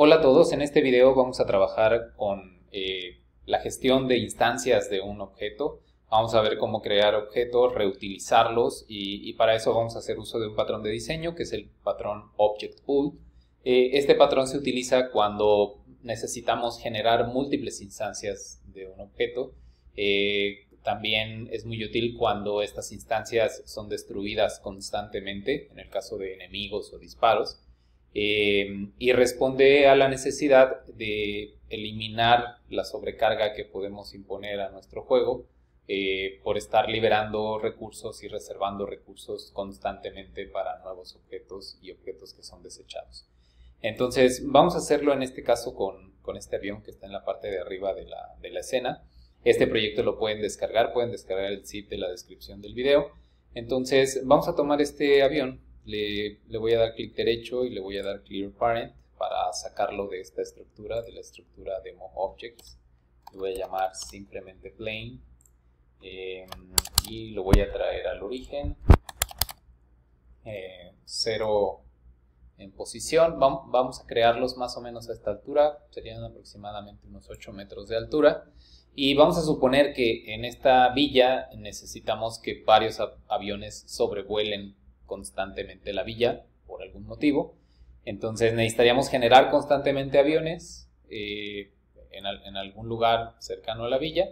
Hola a todos, en este video vamos a trabajar con la gestión de instancias de un objeto. Vamos a ver cómo crear objetos, reutilizarlos y para eso vamos a hacer uso de un patrón de diseño que es el patrón Object Pool. Este patrón se utiliza cuando necesitamos generar múltiples instancias de un objeto. También es muy útil cuando estas instancias son destruidas constantemente, en el caso de enemigos o disparos. Y responde a la necesidad de eliminar la sobrecarga que podemos imponer a nuestro juego por estar liberando recursos y reservando recursos constantemente para nuevos objetos y objetos que son desechados. Entonces vamos a hacerlo en este caso con este avión que está en la parte de arriba de la escena. Este proyecto lo pueden descargar el zip de la descripción del video. Entonces vamos a tomar este avión. Le voy a dar clic derecho y le voy a dar Clear Parent para sacarlo de esta estructura, de la estructura Demo Objects. Le voy a llamar simplemente Plane y lo voy a traer al origen. 0 en posición. Vamos a crearlos más o menos a esta altura, serían aproximadamente unos 8 metros de altura. Y vamos a suponer que en esta villa necesitamos que varios aviones sobrevuelen constantemente la villa por algún motivo. Entonces necesitaríamos generar constantemente aviones en algún lugar cercano a la villa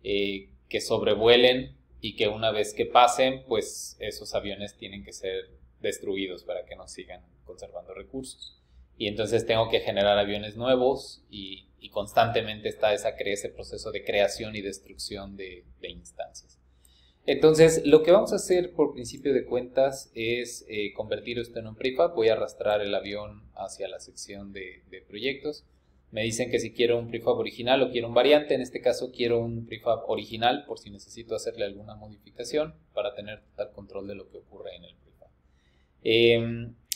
que sobrevuelen y que una vez que pasen, pues esos aviones tienen que ser destruidos para que no sigan conservando recursos. Y entonces tengo que generar aviones nuevos y constantemente está ese proceso de creación y destrucción de instancias. Entonces, lo que vamos a hacer por principio de cuentas es convertir esto en un prefab. Voy a arrastrar el avión hacia la sección de proyectos. Me dicen que si quiero un prefab original o quiero un variante. En este caso quiero un prefab original por si necesito hacerle alguna modificación para tener total control de lo que ocurre en el prefab.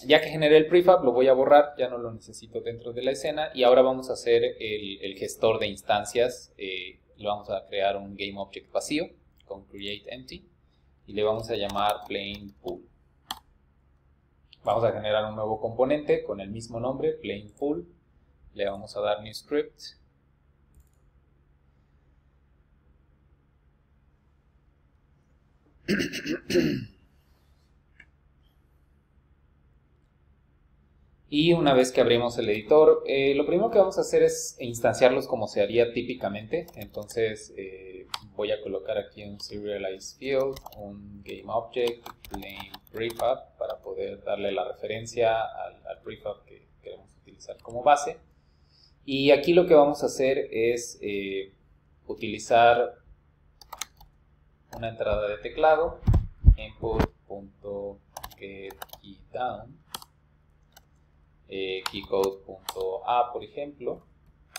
Ya que generé el prefab, lo voy a borrar, ya no lo necesito dentro de la escena. Y ahora vamos a hacer el gestor de instancias. Le vamos a crear un Game Object vacío con Create Empty y le vamos a llamar Plane Pool. Vamos a generar un nuevo componente con el mismo nombre, Plane Pool. Le vamos a dar New Script. Y una vez que abrimos el editor, lo primero que vamos a hacer es instanciarlos como se haría típicamente. Entonces voy a colocar aquí un Serialized Field, un Game Object, Plane Prefab, para poder darle la referencia al prefab que queremos utilizar como base. Y aquí lo que vamos a hacer es utilizar una entrada de teclado, input.getKeyDown. Keycode.a, por ejemplo,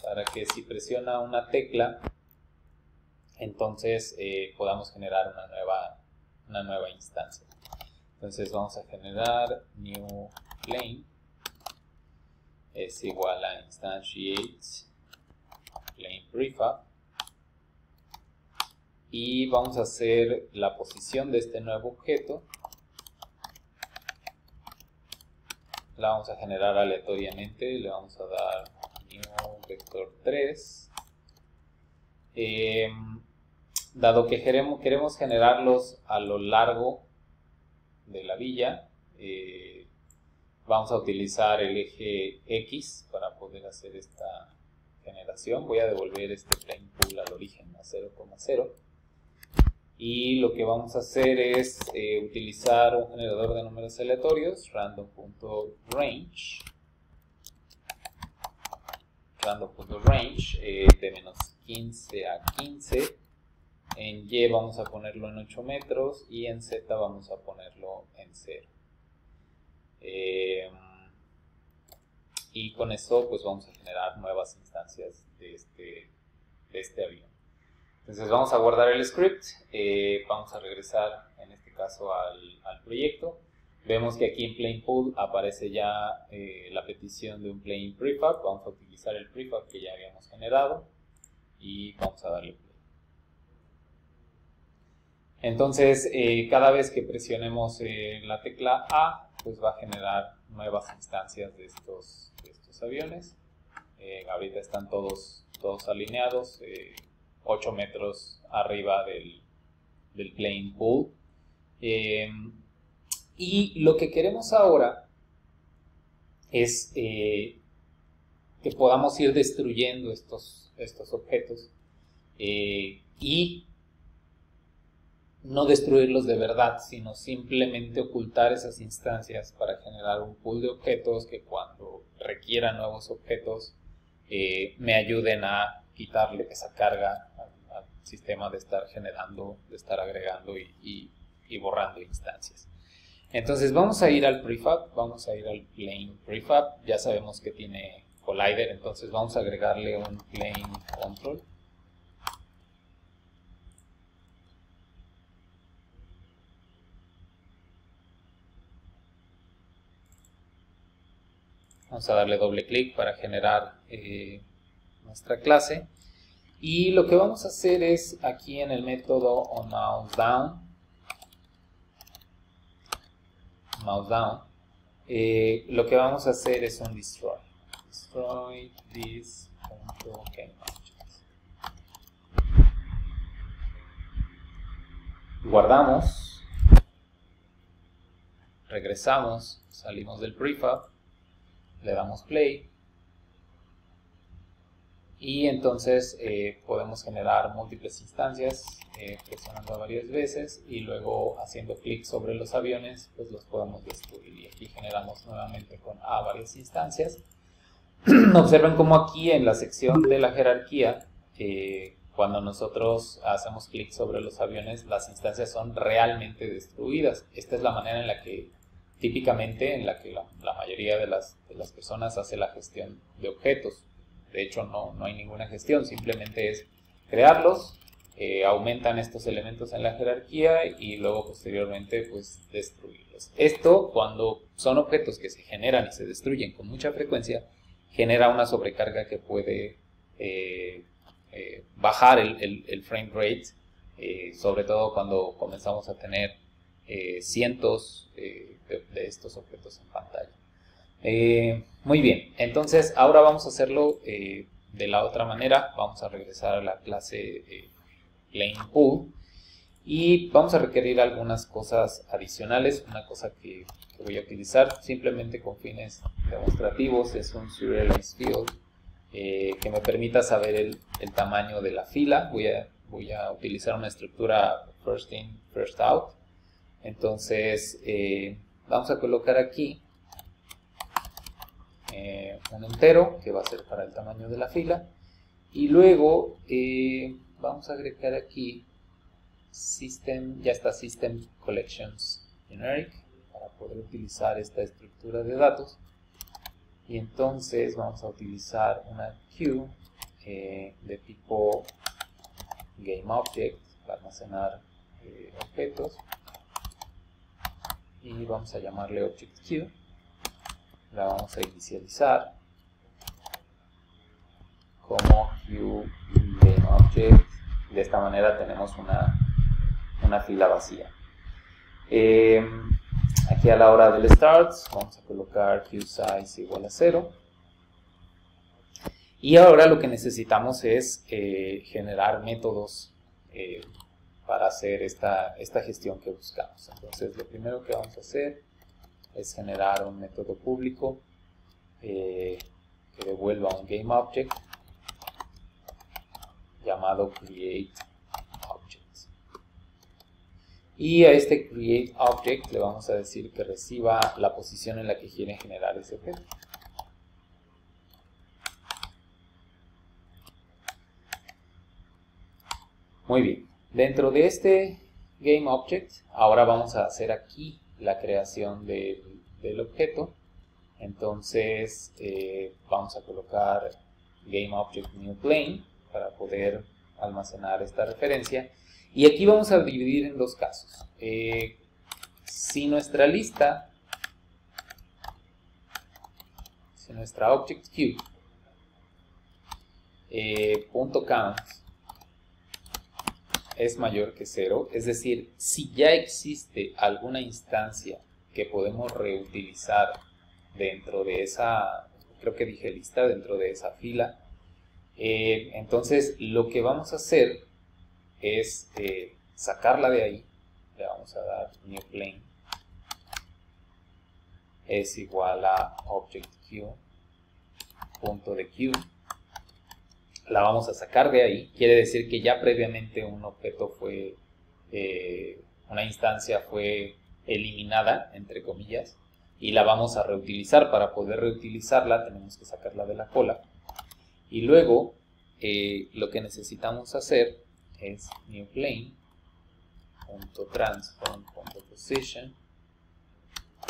para que si presiona una tecla entonces podamos generar una nueva instancia. Entonces vamos a generar new plane es igual a instantiate plane prefab y vamos a hacer la posición de este nuevo objeto. La vamos a generar aleatoriamente, le vamos a dar new vector 3. Dado que queremos generarlos a lo largo de la villa, vamos a utilizar el eje X para poder hacer esta generación. Voy a devolver este plane pool al origen a 0,0. Y lo que vamos a hacer es utilizar un generador de números aleatorios, random.range de menos 15 a 15. En Y vamos a ponerlo en 8 metros y en Z vamos a ponerlo en 0. Y con esto pues vamos a generar nuevas instancias de este avión. Entonces vamos a guardar el script, vamos a regresar en este caso al proyecto. Vemos que aquí en Plane Pool aparece ya la petición de un Plane Prefab. Vamos a utilizar el prefab que ya habíamos generado y vamos a darle play. Entonces cada vez que presionemos la tecla A, pues va a generar nuevas instancias de estos aviones. Ahorita están todos alineados, 8 metros arriba del plane pool. Y lo que queremos ahora es que podamos ir destruyendo estos objetos y no destruirlos de verdad, sino simplemente ocultar esas instancias para generar un pool de objetos que cuando requieran nuevos objetos me ayuden a quitarle esa carga al sistema de estar generando, de estar agregando y borrando instancias. Entonces vamos a ir al prefab, vamos a ir al plane prefab. Ya sabemos que tiene collider, entonces vamos a agregarle un plane control. Vamos a darle doble clic para generar nuestra clase. Y lo que vamos a hacer es aquí en el método onMouseDown, lo que vamos a hacer es un destroy. Destroy this.GameObject. Guardamos, regresamos, salimos del prefab, le damos play y entonces podemos generar múltiples instancias presionando varias veces y luego haciendo clic sobre los aviones pues los podemos destruir, y aquí generamos nuevamente con A varias instancias. Observen cómo aquí en la sección de la jerarquía cuando nosotros hacemos clic sobre los aviones las instancias son realmente destruidas. Esta es la manera en la que típicamente en la que la mayoría de las personas hace la gestión de objetos. De hecho no hay ninguna gestión, simplemente es crearlos, aumentan estos elementos en la jerarquía y luego posteriormente pues destruirlos. Esto, cuando son objetos que se generan y se destruyen con mucha frecuencia, genera una sobrecarga que puede bajar el frame rate, sobre todo cuando comenzamos a tener cientos de estos objetos en pantalla. Muy bien, entonces ahora vamos a hacerlo de la otra manera. Vamos a regresar a la clase plane pool y vamos a requerir algunas cosas adicionales. Una cosa que voy a utilizar simplemente con fines demostrativos es un serialize field que me permita saber el tamaño de la fila. Voy a utilizar una estructura first in, first out. Entonces vamos a colocar aquí un entero que va a ser para el tamaño de la fila y luego vamos a agregar aquí system, ya está system collections generic para poder utilizar esta estructura de datos, y entonces vamos a utilizar una queue de tipo GameObject para almacenar objetos y vamos a llamarle object queue. La vamos a inicializar como QGameObject. De esta manera tenemos una fila vacía. Aquí a la hora del start vamos a colocar QSize igual a 0. Y ahora lo que necesitamos es generar métodos para hacer esta gestión que buscamos. Entonces lo primero que vamos a hacer es generar un método público que devuelva un GameObject llamado createObject. Y a este createObject le vamos a decir que reciba la posición en la que quiere generar ese objeto. Muy bien, dentro de este GameObject ahora vamos a hacer aquí la creación del objeto. Entonces vamos a colocar GameObject New Plane para poder almacenar esta referencia, y aquí vamos a dividir en dos casos. Si nuestra lista, si nuestra object queue .count es mayor que 0, es decir, si ya existe alguna instancia que podemos reutilizar dentro de esa creo que dije lista dentro de esa fila. Entonces lo que vamos a hacer es sacarla de ahí. Le vamos a dar new plane es igual a object queue.dequeue. La vamos a sacar de ahí. Quiere decir que ya previamente un objeto fue, una instancia fue eliminada, entre comillas, y la vamos a reutilizar. Para poder reutilizarla tenemos que sacarla de la cola. Y luego lo que necesitamos hacer es new plane.transform.position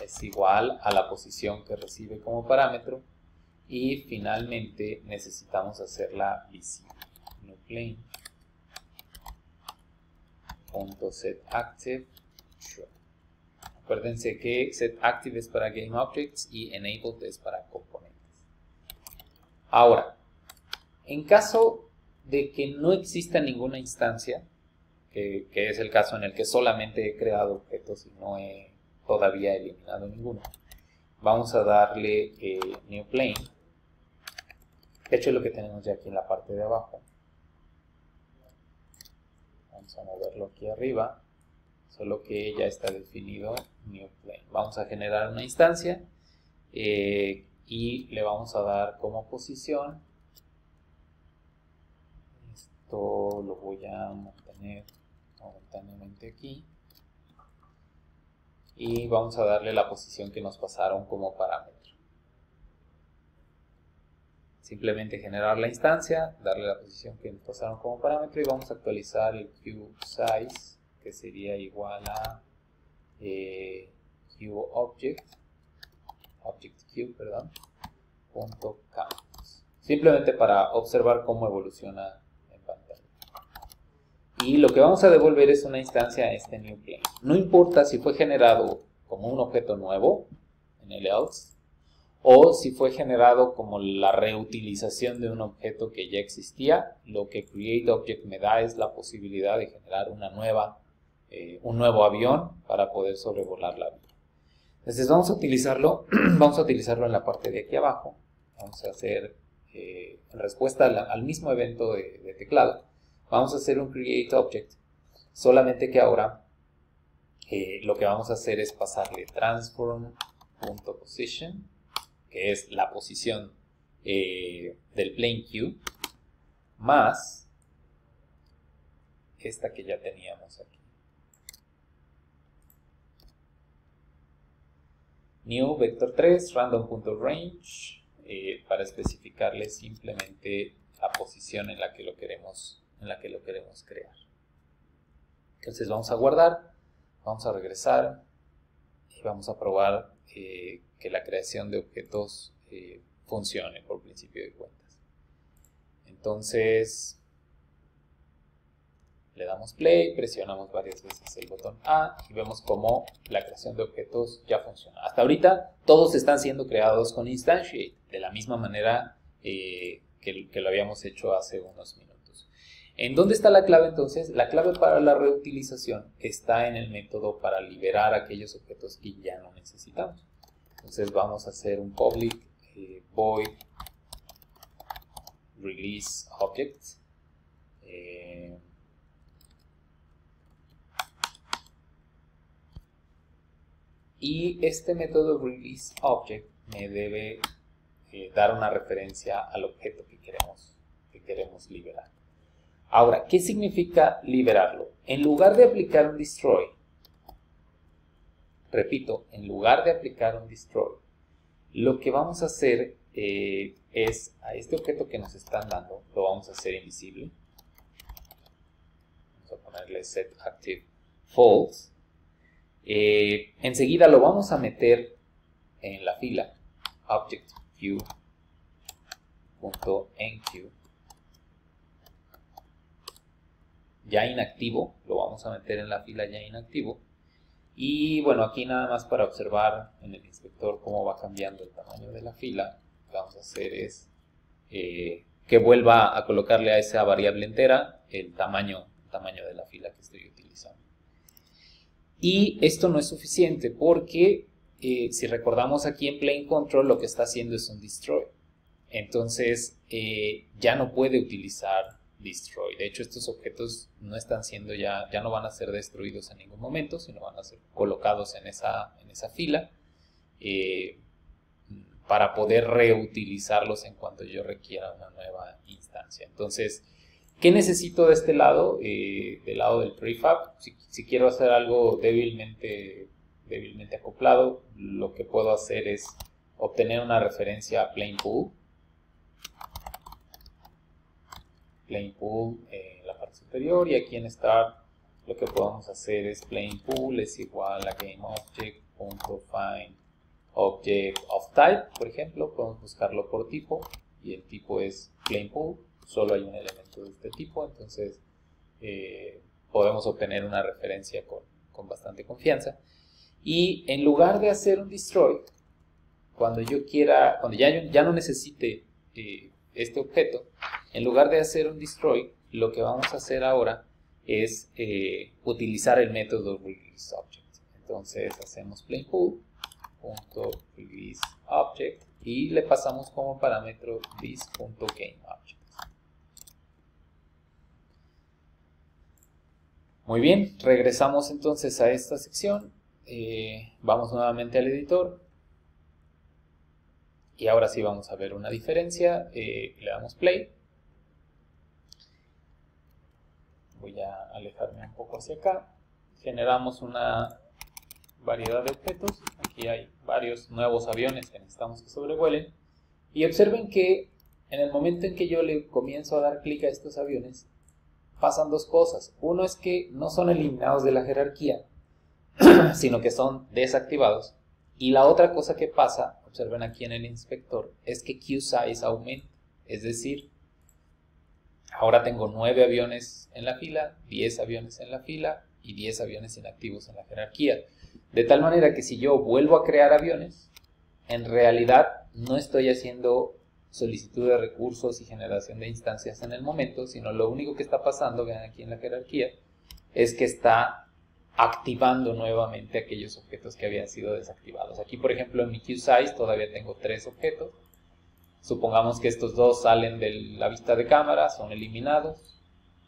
es igual a la posición que recibe como parámetro, y finalmente necesitamos hacerla visible. New plane.setActive. Acuérdense que setActive es para GameObjects y enabled es para componentes. Ahora, en caso de que no exista ninguna instancia, que es el caso en el que solamente he creado objetos y no he todavía eliminado ninguno, vamos a darle new plane. De hecho, es lo que tenemos ya aquí en la parte de abajo. Vamos a moverlo aquí arriba, solo que ya está definido new plane. Vamos a generar una instancia y le vamos a dar como posición. Esto lo voy a mantener momentáneamente aquí. Y vamos a darle la posición que nos pasaron como parámetro. Simplemente generar la instancia, darle la posición que nos pasaron como parámetro y vamos a actualizar el queueSize, que sería igual a queue.count, simplemente para observar cómo evoluciona en pantalla. Y lo que vamos a devolver es una instancia a este new plane. No importa si fue generado como un objeto nuevo en el else, o si fue generado como la reutilización de un objeto que ya existía. Lo que createObject me da es la posibilidad de generar un nuevo avión para poder sobrevolar la vía. Entonces vamos a utilizarlo en la parte de aquí abajo. Vamos a hacer, en respuesta al mismo evento de teclado, vamos a hacer un createObject, solamente que ahora lo que vamos a hacer es pasarle transform.position, que es la posición del plane queue, más esta que ya teníamos aquí. New vector 3 random.range para especificarle simplemente la posición en la que lo queremos crear. Entonces vamos a guardar, vamos a regresar y vamos a probar que la creación de objetos funcione por principio de cuentas. Entonces le damos play, presionamos varias veces el botón A y vemos cómo la creación de objetos ya funciona. Hasta ahorita todos están siendo creados con Instantiate, de la misma manera que lo habíamos hecho hace unos minutos. ¿En dónde está la clave entonces? La clave para la reutilización está en el método para liberar aquellos objetos que ya no necesitamos. Entonces vamos a hacer un public void release object. Y este método release object me debe dar una referencia al objeto que queremos liberar. Ahora, ¿qué significa liberarlo? En lugar de aplicar un destroy, repito, en lugar de aplicar un destroy, lo que vamos a hacer es a este objeto que nos están dando, lo vamos a hacer invisible. Vamos a ponerle setActive false. Enseguida lo vamos a meter en la fila object queue.enqueue, ya inactivo, lo vamos a meter en la fila ya inactivo. Y bueno, aquí nada más para observar en el inspector cómo va cambiando el tamaño de la fila, lo que vamos a hacer es que vuelva a colocarle a esa variable entera el tamaño de la fila que estoy utilizando. Y esto no es suficiente porque si recordamos aquí en plain control lo que está haciendo es un destroy. entonces ya no puede utilizar destroy. De hecho, estos objetos no están siendo ya no van a ser destruidos en ningún momento, sino van a ser colocados en esa fila para poder reutilizarlos en cuanto yo requiera una nueva instancia. Entonces, ¿qué necesito de este lado? Del lado del prefab, si quiero hacer algo débilmente acoplado, lo que puedo hacer es obtener una referencia a plain pool. Plain pool en la parte superior, y aquí en start lo que podemos hacer es plain pool es igual a GameObject.find object of type, por ejemplo. Podemos buscarlo por tipo y el tipo es plain pool, solo hay un elemento de este tipo, entonces podemos obtener una referencia con bastante confianza. Y en lugar de hacer un destroy, cuando ya no necesite este objeto, en lugar de hacer un destroy, lo que vamos a hacer ahora es utilizar el método releaseObject. Entonces hacemos plainpool.releaseObject y le pasamos como parámetro this.gameObject. Muy bien, regresamos entonces a esta sección. Vamos nuevamente al editor. Y ahora sí vamos a ver una diferencia. Le damos play. Voy a alejarme un poco hacia acá. Generamos una variedad de objetos. Aquí hay varios nuevos aviones que necesitamos que sobrevuelen. Y observen que en el momento en que yo le comienzo a dar clic a estos aviones, pasan dos cosas. Uno es que no son eliminados de la jerarquía, sino que son desactivados. Y la otra cosa que pasa, observen aquí en el inspector, es que QSize aumenta. Es decir, ahora tengo 9 aviones en la fila, 10 aviones en la fila y 10 aviones inactivos en la jerarquía. De tal manera que si yo vuelvo a crear aviones, en realidad no estoy haciendo solicitud de recursos y generación de instancias en el momento, sino lo único que está pasando, vean aquí en la jerarquía, es que está activando nuevamente aquellos objetos que habían sido desactivados. Aquí, por ejemplo, en mi QSize todavía tengo 3 objetos. Supongamos que estos 2 salen de la vista de cámara, son eliminados.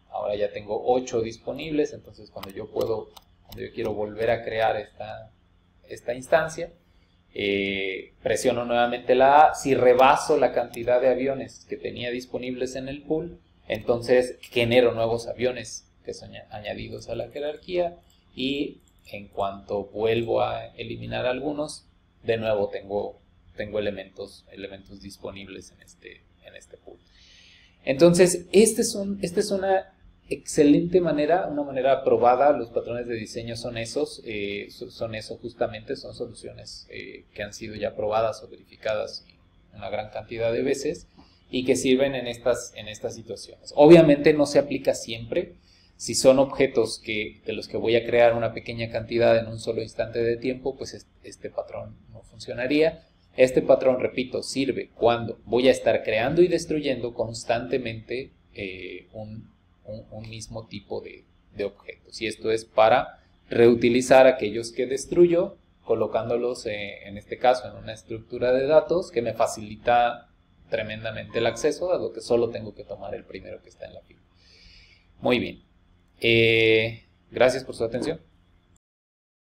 Ahora ya tengo 8 disponibles, entonces cuando yo quiero volver a crear esta instancia, presiono nuevamente la A. Si rebaso la cantidad de aviones que tenía disponibles en el pool, entonces genero nuevos aviones que son añadidos a la jerarquía, y en cuanto vuelvo a eliminar algunos, de nuevo tengo elementos disponibles en este pool. Entonces, esta es una excelente manera, una manera probada. Los patrones de diseño son eso justamente, son soluciones que han sido ya probadas o verificadas una gran cantidad de veces y que sirven en estas situaciones. Obviamente no se aplica siempre. Si son objetos de los que voy a crear una pequeña cantidad en un solo instante de tiempo, pues este patrón no funcionaría. Este patrón, repito, sirve cuando voy a estar creando y destruyendo constantemente un mismo tipo de objetos. Y esto es para reutilizar aquellos que destruyo, colocándolos en este caso en una estructura de datos que me facilita tremendamente el acceso, dado que solo tengo que tomar el primero que está en la fila. Muy bien. Gracias por su atención.